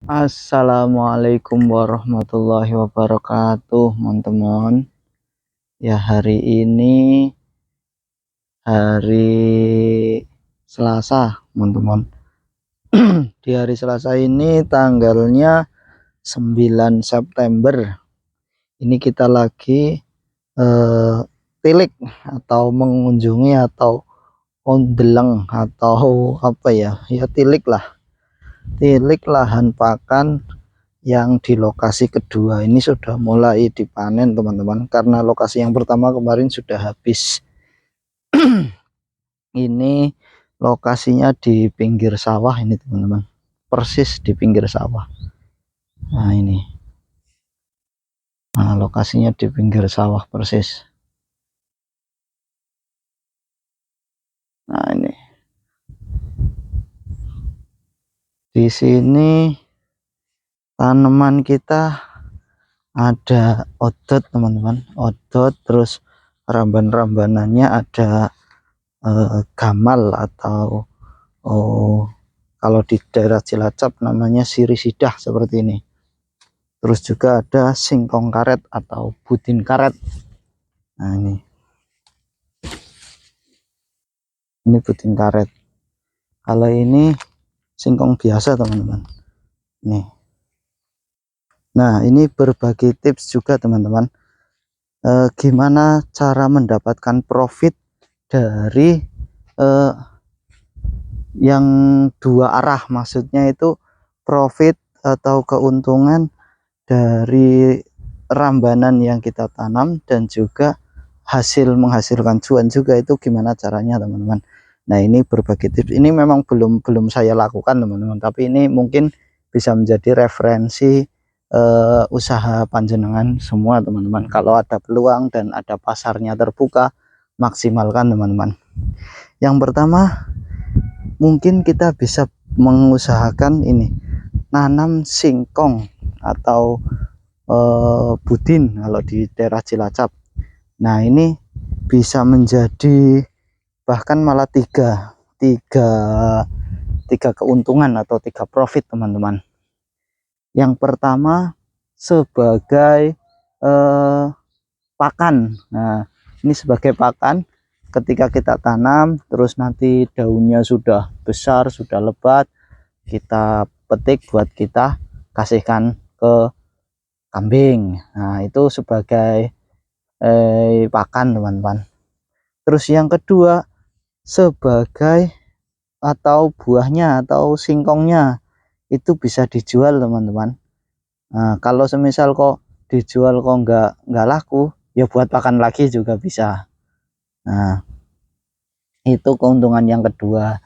Assalamualaikum warahmatullahi wabarakatuh, teman-teman. Ya, hari ini hari Selasa, teman-teman. Di hari Selasa ini tanggalnya 9 September. Ini kita lagi tilik atau mengunjungi atau ondeleng atau apa ya? Ya tilik lah. Tilik lahan pakan yang di lokasi kedua ini sudah mulai dipanen, teman-teman, karena lokasi yang pertama kemarin sudah habis. Ini lokasinya di pinggir sawah ini, teman-teman, persis di pinggir sawah. Nah ini, nah lokasinya di pinggir sawah persis. Nah ini di sini tanaman kita ada odot, teman-teman, odot, terus ramban-rambanannya ada gamal atau kalau di daerah Cilacap namanya sirih-sidah seperti ini. Terus juga ada singkong karet atau budin karet. Nah ini budin karet. Kalau ini singkong biasa, teman-teman. Nih. Nah ini berbagi tips juga, teman-teman. Gimana cara mendapatkan profit dari yang dua arah, maksudnya itu profit atau keuntungan dari rambanan yang kita tanam dan juga menghasilkan cuan juga, itu gimana caranya, teman-teman. Nah ini berbagi tips ini memang belum saya lakukan, teman-teman, tapi ini mungkin bisa menjadi referensi usaha panjenengan semua, teman-teman. Kalau ada peluang dan ada pasarnya terbuka, maksimalkan, teman-teman. Yang pertama mungkin kita bisa mengusahakan ini, nanam singkong atau budin kalau di daerah Cilacap. Nah ini bisa menjadi bahkan malah tiga keuntungan atau tiga profit, teman-teman. Yang pertama sebagai pakan. Nah ini sebagai pakan, ketika kita tanam terus nanti daunnya sudah besar, sudah lebat, kita petik buat kita kasihkan ke kambing. Nah itu sebagai pakan, teman-teman. Terus yang kedua sebagai atau buahnya atau singkongnya itu bisa dijual, teman-teman. Nah kalau semisal kok dijual kok nggak laku, ya buat pakan lagi juga bisa. Nah itu keuntungan yang kedua.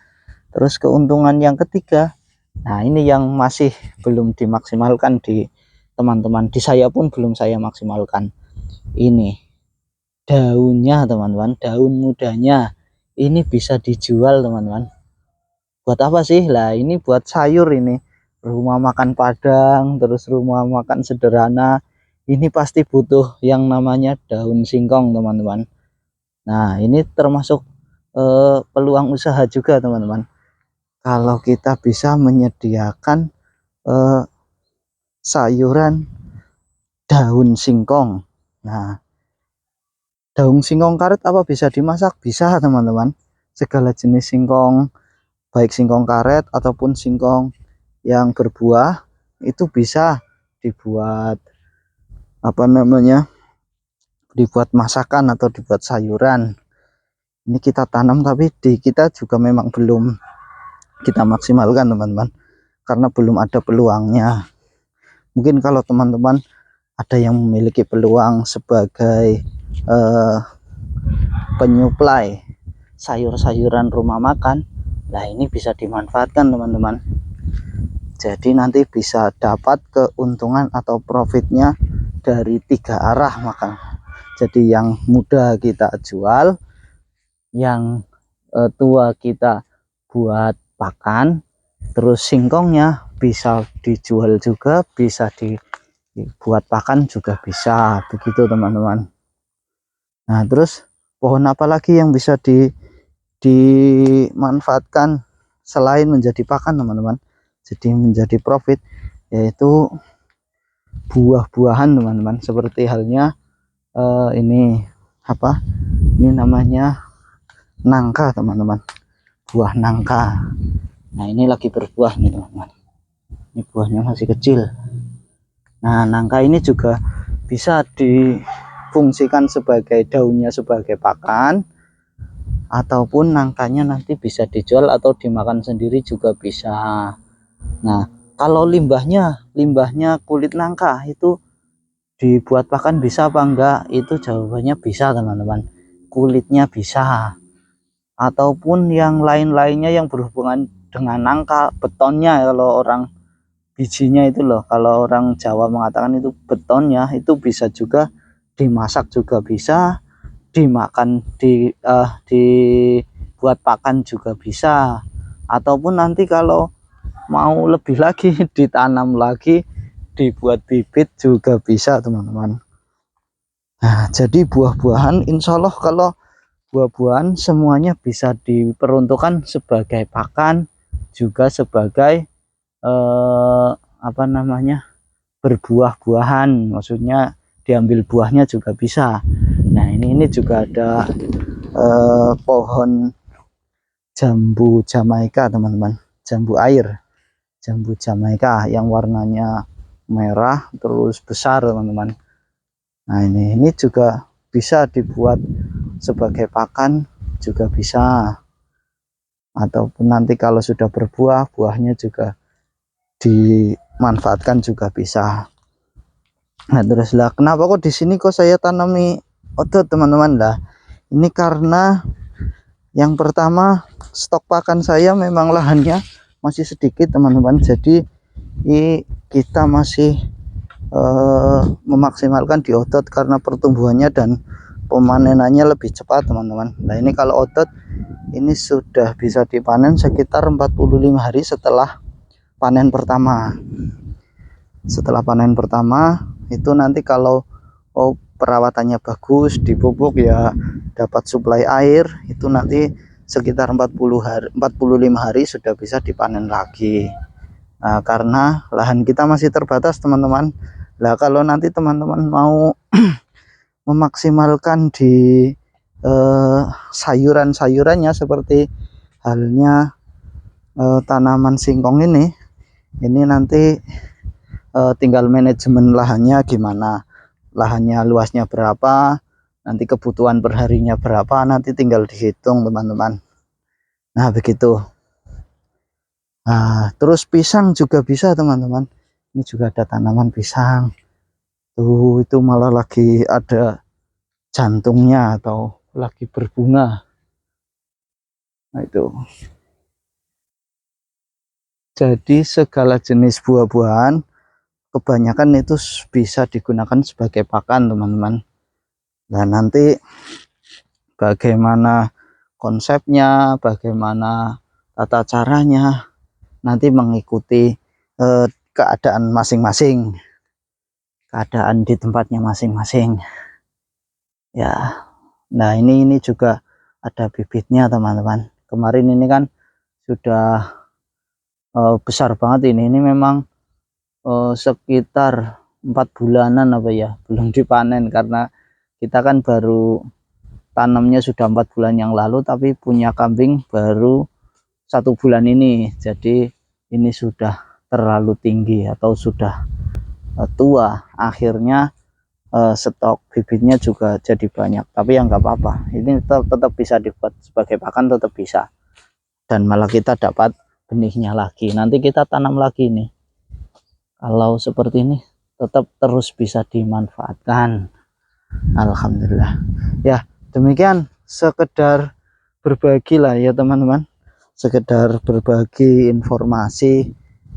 Terus keuntungan yang ketiga, nah ini yang masih belum dimaksimalkan di teman-teman, di saya pun belum saya maksimalkan. Ini daunnya, teman-teman, daun mudanya ini bisa dijual, teman-teman. Buat apa sih? Lah ini buat sayur, ini rumah makan Padang, terus rumah makan sederhana ini pasti butuh yang namanya daun singkong, teman-teman. Nah ini termasuk peluang usaha juga, teman-teman, kalau kita bisa menyediakan sayuran daun singkong. Nah daun singkong karet apa bisa dimasak? Bisa, teman-teman. Segala jenis singkong, baik singkong karet ataupun singkong yang berbuah, itu bisa dibuat apa namanya, dibuat masakan atau dibuat sayuran. Ini kita tanam tapi di kita juga memang belum kita maksimalkan, teman-teman, karena belum ada peluangnya. Mungkin kalau teman-teman ada yang memiliki peluang sebagai penyuplai sayur-sayuran rumah makan, nah ini bisa dimanfaatkan, teman-teman. Jadi nanti bisa dapat keuntungan atau profitnya dari tiga arah, maka jadi yang muda kita jual, yang tua kita buat pakan, terus singkongnya bisa dijual juga, bisa dibuat pakan juga bisa, begitu, teman-teman. Nah terus pohon apa lagi yang bisa dimanfaatkan selain menjadi pakan, teman-teman, jadi menjadi profit? yaitu buah-buahan teman-teman, seperti halnya ini apa, ini namanya nangka teman-teman, buah nangka. Nah ini lagi berbuah nih teman-teman, ini buahnya masih kecil. Nah nangka ini juga bisa difungsikan sebagai daunnya sebagai pakan, ataupun nangkanya nanti bisa dijual atau dimakan sendiri juga bisa. Nah kalau limbahnya kulit nangka itu dibuat pakan bisa apa enggak, itu jawabannya bisa teman-teman, kulitnya bisa, ataupun yang lain-lainnya yang berhubungan dengan nangka, betonnya kalau orang, bijinya itu loh, kalau orang Jawa mengatakan itu betonnya, itu bisa juga dimasak juga bisa, dimakan, dibuat pakan juga bisa, ataupun nanti kalau mau lebih lagi ditanam lagi, dibuat bibit juga bisa teman-teman. Nah jadi buah-buahan insya Allah, kalau buah-buahan semuanya bisa diperuntukkan sebagai pakan, juga sebagai apa namanya, berbuah-buahan, maksudnya diambil buahnya juga bisa. Nah ini juga ada pohon jambu Jamaika teman-teman, jambu air, jambu Jamaika yang warnanya merah terus besar teman-teman. Nah ini juga bisa dibuat sebagai pakan juga bisa, ataupun nanti kalau sudah berbuah, buahnya juga dimanfaatkan juga bisa. Nah terus lah, kenapa kok di sini kok saya tanami odot teman-teman? Lah ini karena yang pertama, stok pakan saya memang lahannya masih sedikit teman-teman, jadi kita masih memaksimalkan di odot karena pertumbuhannya dan pemanenannya lebih cepat teman-teman. Nah ini kalau odot ini sudah bisa dipanen sekitar 45 hari setelah panen pertama. Setelah panen pertama itu nanti kalau perawatannya bagus, dipupuk ya, dapat suplai air, itu nanti sekitar 45 hari sudah bisa dipanen lagi. Nah, karena lahan kita masih terbatas teman-teman. Lah kalau nanti teman-teman mau memaksimalkan di sayuran-sayurannya, seperti halnya tanaman singkong ini nanti tinggal manajemen lahannya gimana, lahannya luasnya berapa, nanti kebutuhan perharinya berapa, nanti tinggal dihitung teman-teman. Nah begitu. Nah terus pisang juga bisa teman-teman, ini juga ada tanaman pisang tuh, itu malah lagi ada jantungnya atau lagi berbunga. Nah itu, jadi segala jenis buah-buahan kebanyakan itu bisa digunakan sebagai pakan teman-teman. Nah nanti bagaimana konsepnya, bagaimana tata caranya, nanti mengikuti keadaan masing-masing, keadaan di tempatnya masing-masing ya. Nah ini juga ada bibitnya teman-teman, kemarin ini kan sudah besar banget ini memang sekitar 4 bulanan apa ya, belum dipanen karena kita kan baru tanamnya sudah 4 bulan yang lalu, tapi punya kambing baru 1 bulan ini, jadi ini sudah terlalu tinggi atau sudah tua, akhirnya stok bibitnya juga jadi banyak. Tapi ya nggak apa-apa, ini tetap bisa dibuat sebagai pakan, tetap bisa, dan malah kita dapat benihnya lagi, nanti kita tanam lagi nih. Kalau seperti ini tetap terus bisa dimanfaatkan, alhamdulillah ya. Demikian sekedar berbagi lah ya teman-teman, sekedar berbagi informasi,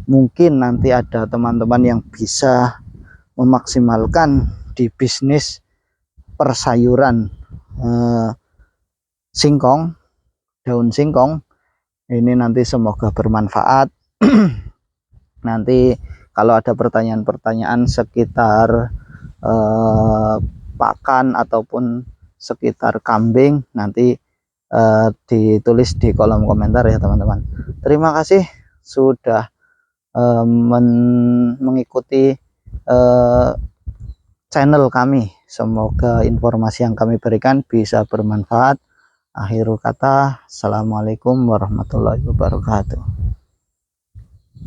mungkin nanti ada teman-teman yang bisa memaksimalkan di bisnis persayuran singkong, daun singkong ini, nanti semoga bermanfaat. Nanti kalau ada pertanyaan-pertanyaan sekitar pakan ataupun sekitar kambing, nanti ditulis di kolom komentar ya teman-teman. Terima kasih sudah mengikuti channel kami. Semoga informasi yang kami berikan bisa bermanfaat. Akhirul kata, assalamualaikum warahmatullahi wabarakatuh.